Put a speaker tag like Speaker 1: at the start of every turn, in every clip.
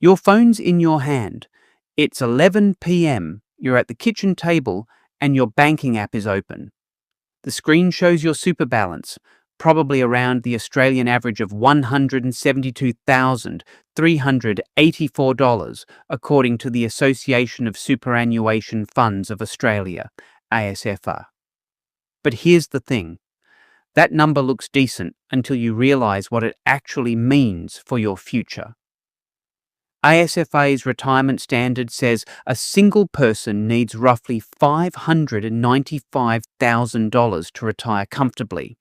Speaker 1: Your phone's in your hand. It's 11 p.m. You're at the kitchen table and your banking app is open. The screen shows your super balance, probably around the Australian average of $172,384, according to the Association of Superannuation Funds of Australia, ASFA. But here's the thing. That number looks decent until you realise what it actually means for your future. ASFA's retirement standard says a single person needs roughly $595,000 to retire comfortably.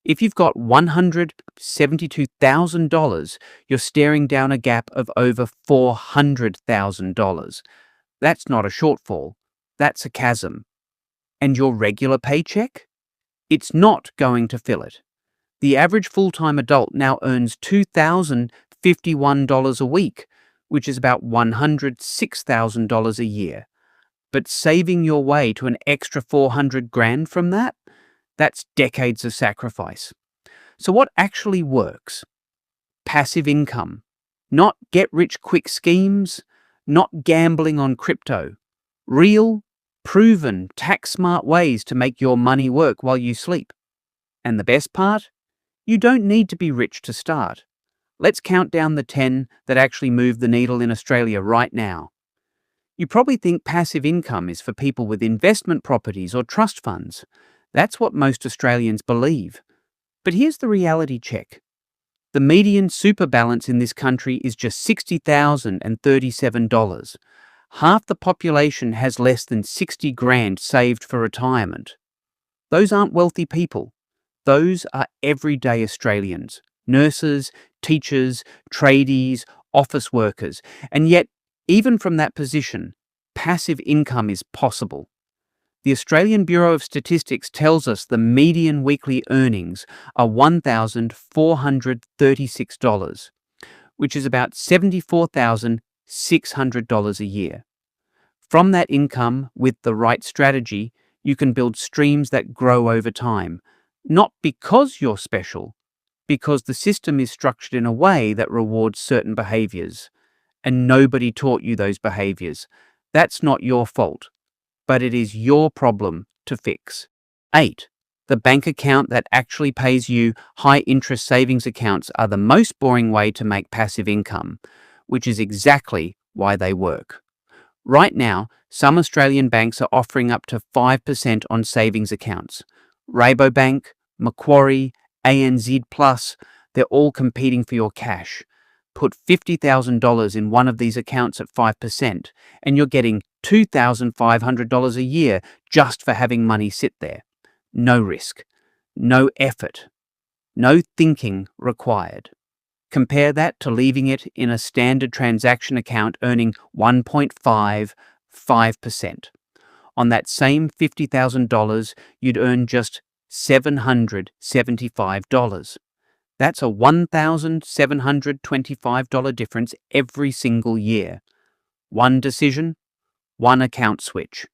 Speaker 1: If you've got $172,000, you're staring down a gap of over $400,000. That's not a shortfall, that's a chasm. And your regular paycheck? It's not going to fill it. The average full-time adult now earns $2,051 a week, which is about $106,000 a year. But saving your way to an extra $400,000 from that? That's decades of sacrifice. So what actually works? Passive income. Not get-rich-quick schemes, not gambling on crypto. Real, proven, tax-smart ways to make your money work while you sleep. And the best part? You don't need to be rich to start. Let's count down the 10 that actually move the needle in Australia right now. You probably think passive income is for people with investment properties or trust funds. That's what most Australians believe. But here's the reality check. The median super balance in this country is just $60,037. Half the population has less than $60,000 saved for retirement. Those aren't wealthy people. Those are everyday Australians. Nurses, teachers, tradies, office workers. And yet, even from that position, passive income is possible. The Australian Bureau of Statistics tells us the median weekly earnings are $1,436, which is about $74,600 a year. From that income, with the right strategy, you can build streams that grow over time, not because you're special, because the system is structured in a way that rewards certain behaviours, and nobody taught you those behaviours. That's not your fault, but it is your problem to fix. 8. The bank account that actually pays you. High-interest savings accounts are the most boring way to make passive income, which is exactly why they work. Right now, some Australian banks are offering up to 5% on savings accounts. Rabobank, Macquarie, ANZ Plus, they're all competing for your cash. Put $50,000 in one of these accounts at 5%, and you're getting $2,500 a year just for having money sit there. No risk, no effort, no thinking required. Compare that to leaving it in a standard transaction account earning 1.55%. On that same $50,000, you'd earn just $775. That's a $1,725 difference every single year. One decision, one account switch.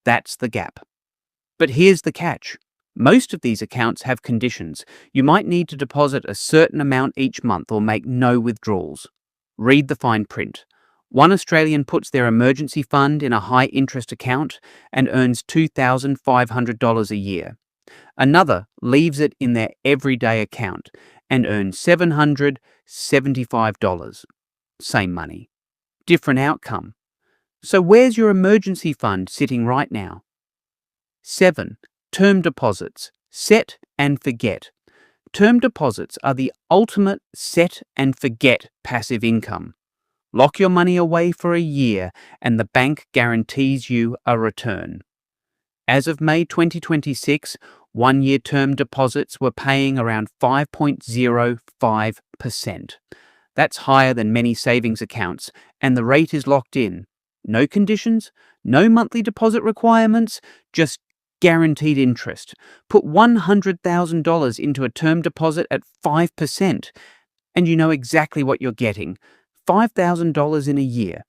Speaker 1: That's the gap. But here's the catch. Most of these accounts have conditions. You might need to deposit a certain amount each month or make no withdrawals. Read the fine print. One Australian puts their emergency fund in a high-interest account and earns $2,500 a year. Another leaves it in their everyday account and earns $775. Same money. Different outcome. So where's your emergency fund sitting right now? 7. Term deposits. Set and forget. Term deposits are the ultimate set and forget passive income. Lock your money away for a year and the bank guarantees you a return. As of May 2026, one-year term deposits were paying around 5.05%. That's higher than many savings accounts, and the rate is locked in. No conditions, no monthly deposit requirements, just guaranteed interest. Put $100,000 into a term deposit at 5%, and you know exactly what you're getting. $5,000 in a year.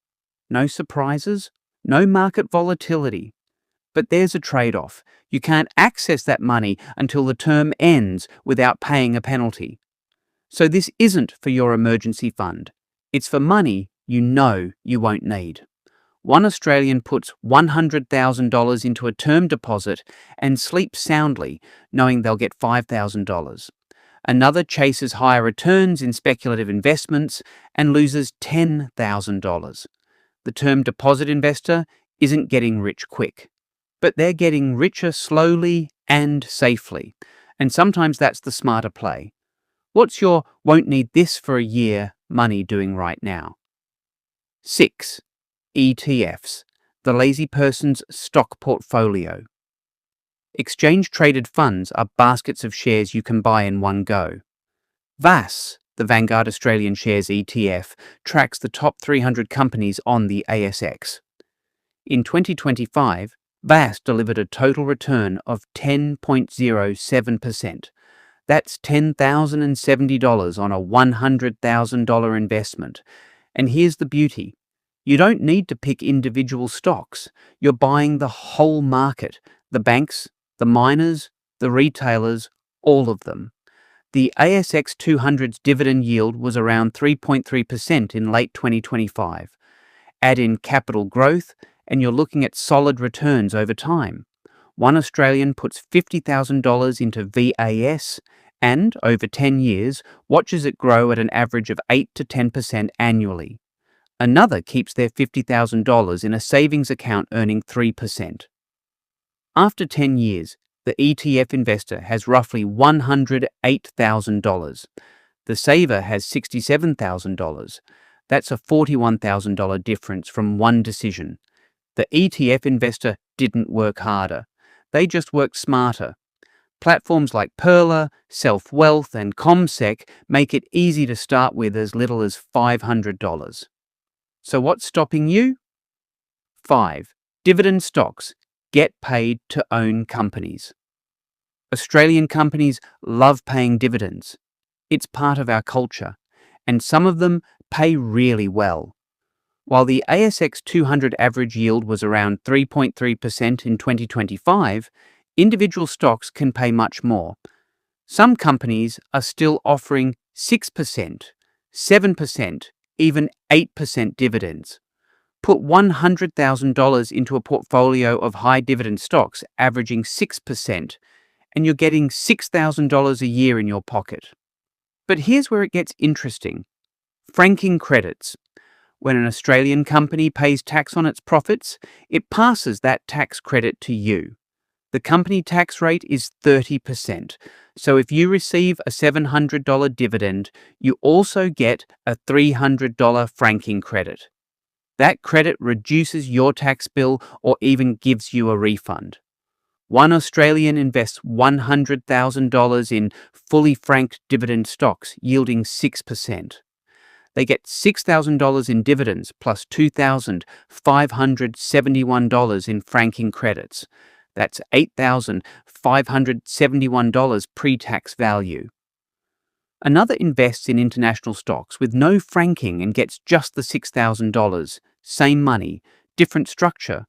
Speaker 1: No surprises, no market volatility. But there's a trade-off. You can't access that money until the term ends without paying a penalty. So this isn't for your emergency fund. It's for money you know you won't need. One Australian puts $100,000 into a term deposit and sleeps soundly, knowing they'll get $5,000. Another chases higher returns in speculative investments and loses $10,000. The term deposit investor isn't getting rich quick, but they're getting richer slowly and safely. And sometimes that's the smarter play. What's your won't need this for a year money doing right now? 6. ETFs, the lazy person's stock portfolio. Exchange-traded funds are baskets of shares you can buy in one go. VAS, the Vanguard Australian Shares ETF, tracks the top 300 companies on the ASX. In 2025, VAS delivered a total return of 10.07%. That's $10,070 on a $100,000 investment. And here's the beauty. You don't need to pick individual stocks. You're buying the whole market, the banks, the miners, the retailers, all of them. The ASX 200's dividend yield was around 3.3% in late 2025. Add in capital growth, and you're looking at solid returns over time. One Australian puts $50,000 into VAS and, over 10 years, watches it grow at an average of 8 to 10% annually. Another keeps their $50,000 in a savings account earning 3%. After 10 years, the ETF investor has roughly $108,000. The saver has $67,000. That's a $41,000 difference from one decision. The ETF investor didn't work harder. They just worked smarter. Platforms like Perla, Self-Wealth, and CommSec make it easy to start with as little as $500. So what's stopping you? 5. Dividend stocks get paid to own companies. Australian companies love paying dividends. It's part of our culture, and some of them pay really well. While the ASX 200 average yield was around 3.3% in 2025, individual stocks can pay much more. Some companies are still offering 6%, 7%, even 8% dividends. Put $100,000 into a portfolio of high dividend stocks averaging 6%, and you're getting $6,000 a year in your pocket. But here's where it gets interesting. Franking credits. When an Australian company pays tax on its profits, it passes that tax credit to you. The company tax rate is 30%, so if you receive a $700 dividend, you also get a $300 franking credit. That credit reduces your tax bill or even gives you a refund. One Australian invests $100,000 in fully franked dividend stocks, yielding 6%. They get $6,000 in dividends plus $2,571 in franking credits. That's $8,571 pre-tax value. Another invests in international stocks with no franking and gets just the $6,000. Same money, different structure.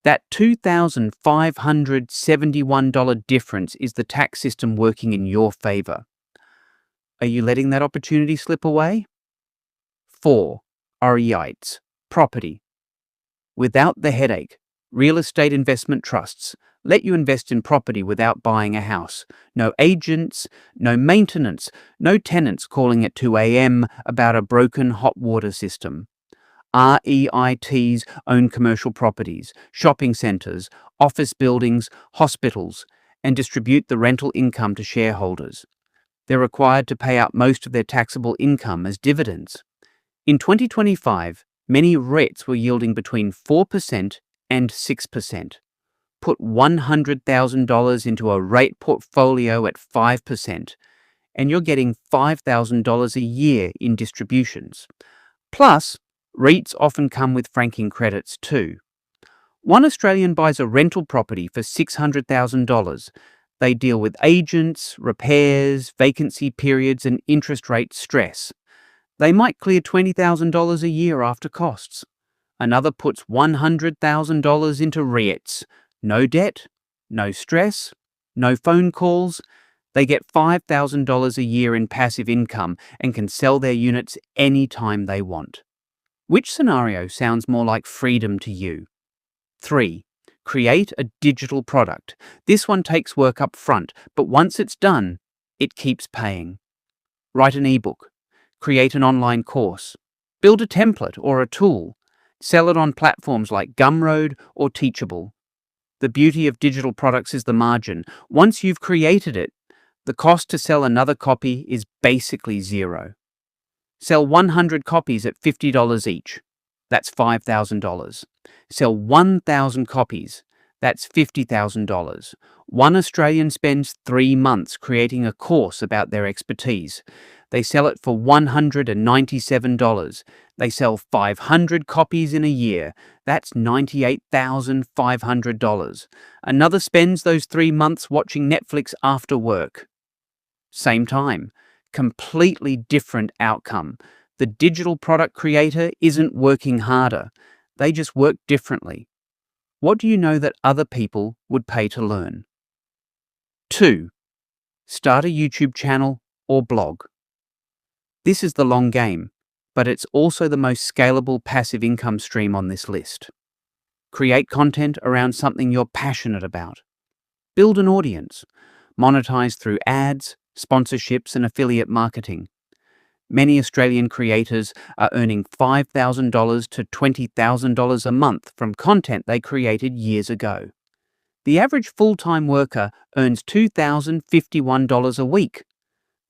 Speaker 1: That $2,571 difference is the tax system working in your favour. Are you letting that opportunity slip away? 4. REITs, property. Without the headache, real estate investment trusts let you invest in property without buying a house. No agents, no maintenance, no tenants calling at 2 a.m. about a broken hot water system. REITs own commercial properties, shopping centres, office buildings, hospitals, and distribute the rental income to shareholders. They're required to pay out most of their taxable income as dividends. In 2025, many REITs were yielding between 4% and 6%. Put $100,000 into a REIT portfolio at 5%, and you're getting $5,000 a year in distributions. Plus, REITs often come with franking credits too. One Australian buys a rental property for $600,000. They deal with agents, repairs, vacancy periods, and interest rate stress. They might clear $20,000 a year after costs. Another puts $100,000 into REITs. No debt, no stress, no phone calls. They get $5,000 a year in passive income and can sell their units anytime they want. Which scenario sounds more like freedom to you? 3. Create a digital product. This one takes work up front, but once it's done, it keeps paying. Write an ebook. Create an online course. Build a template or a tool. Sell it on platforms like Gumroad or Teachable. The beauty of digital products is the margin. Once you've created it, the cost to sell another copy is basically zero. Sell 100 copies at $50 each. That's $5,000. Sell 1,000 copies. That's $50,000. One Australian spends 3 months creating a course about their expertise. They sell it for $197. They sell 500 copies in a year. That's $98,500. Another spends those 3 months watching Netflix after work. Same time. Completely different outcome. The digital product creator isn't working harder. They just work differently. What do you know that other people would pay to learn? 2. Start a YouTube channel or blog. This is the long game, but it's also the most scalable passive income stream on this list. Create content around something you're passionate about. Build an audience. Monetize through ads, sponsorships, and affiliate marketing. Many Australian creators are earning $5,000 to $20,000 a month from content they created years ago. The average full-time worker earns $2,051 a week.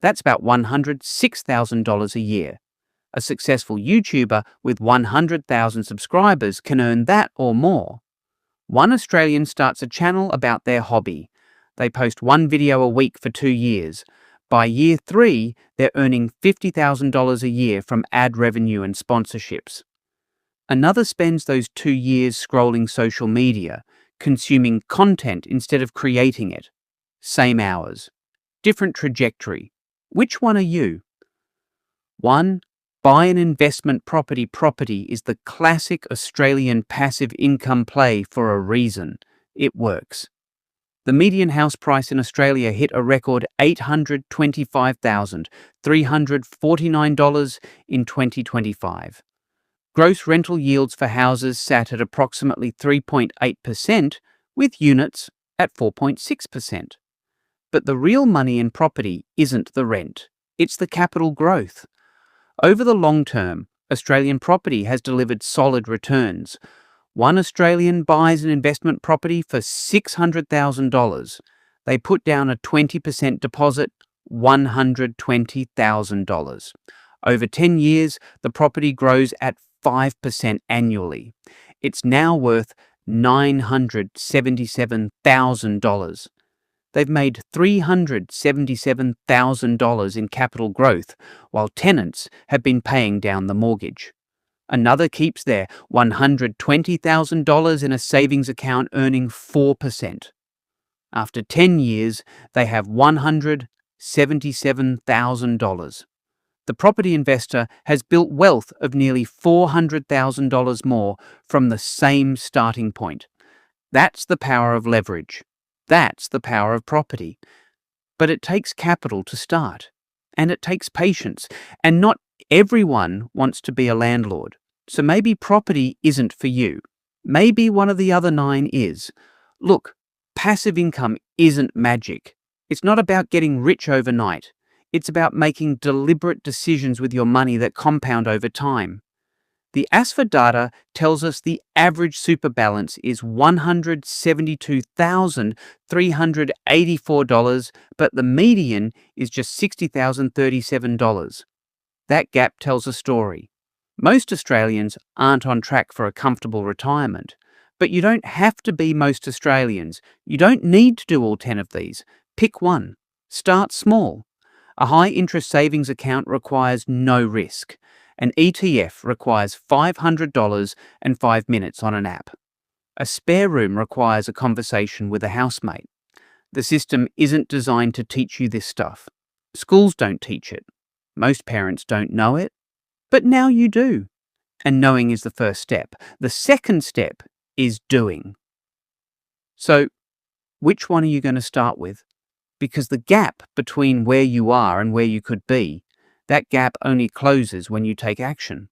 Speaker 1: That's about $106,000 a year. A successful YouTuber with 100,000 subscribers can earn that or more. One Australian starts a channel about their hobby. They post one video a week for 2 years. By year 3, they're earning $50,000 a year from ad revenue and sponsorships. Another spends those 2 years scrolling social media, consuming content instead of creating it. Same hours. Different trajectory. Which one are you? 1. Buy an investment property. Property is the classic Australian passive income play for a reason. It works. The median house price in Australia hit a record $825,349 in 2025. Gross rental yields for houses sat at approximately 3.8%, with units at 4.6%. But the real money in property isn't the rent, it's the capital growth. Over the long term, Australian property has delivered solid returns. One Australian buys an investment property for $600,000. They put down a 20% deposit, $120,000. Over 10 years, the property grows at 5% annually. It's now worth $977,000. They've made $377,000 in capital growth, while tenants have been paying down the mortgage. Another keeps their $120,000 in a savings account earning 4%. After 10 years, they have $177,000. The property investor has built wealth of nearly $400,000 more from the same starting point. That's the power of leverage. That's the power of property. But it takes capital to start. And it takes patience. And not everyone wants to be a landlord. So maybe property isn't for you. Maybe one of the other 9 is. Look, passive income isn't magic. It's not about getting rich overnight. It's about making deliberate decisions with your money that compound over time. The ASFA data tells us the average super balance is $172,384, but the median is just $60,037. That gap tells a story. Most Australians aren't on track for a comfortable retirement, but you don't have to be most Australians. You don't need to do all 10 of these. Pick one. Start small. A high-interest savings account requires no risk. An ETF requires $500 and 5 minutes on an app. A spare room requires a conversation with a housemate. The system isn't designed to teach you this stuff. Schools don't teach it. Most parents don't know it. But now you do. And knowing is the first step. The second step is doing. So, which one are you going to start with? Because the gap between where you are and where you could be, that gap only closes when you take action.